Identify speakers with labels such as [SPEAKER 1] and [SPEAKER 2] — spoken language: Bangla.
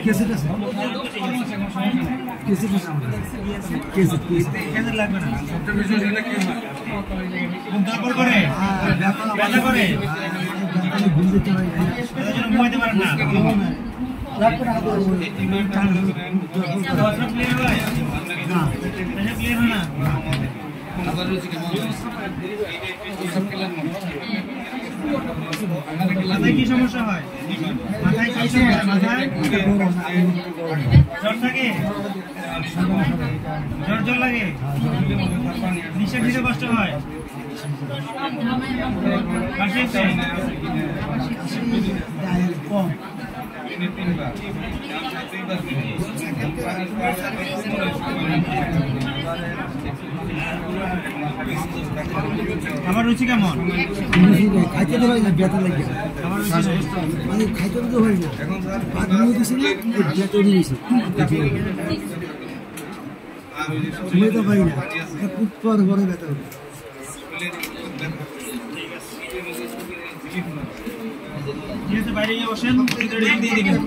[SPEAKER 1] कैसे कैसे कैसे कैसे লাগবে না সবটা বিষয় এটা কি হয় কোন তারপর করে ব্যথা করে ঘুম দিতে হয় এটা যেন ঘুমাইতে পারেন না লাগবে না ক্লিয়ার হয় না এটা ক্লিয়ার হয় না আবার রুচি কেমন সব ক্লিয়ার না মাথায় কি সমস্যা হয় মাথায় কি সমস্যা মাথায় জ্বর থাকে জ্বর লাগে নিঃশ্বাস নিতে কষ্ট হয় কাশি কম আমার রুচি কেমন খাইতে তো হয় না ব্যথা লাগে মানে খাইতে তো হয় না তো পারি না পর বড় ব্যথা হবে বাইরে গিয়ে বসেন দিয়ে দিবেন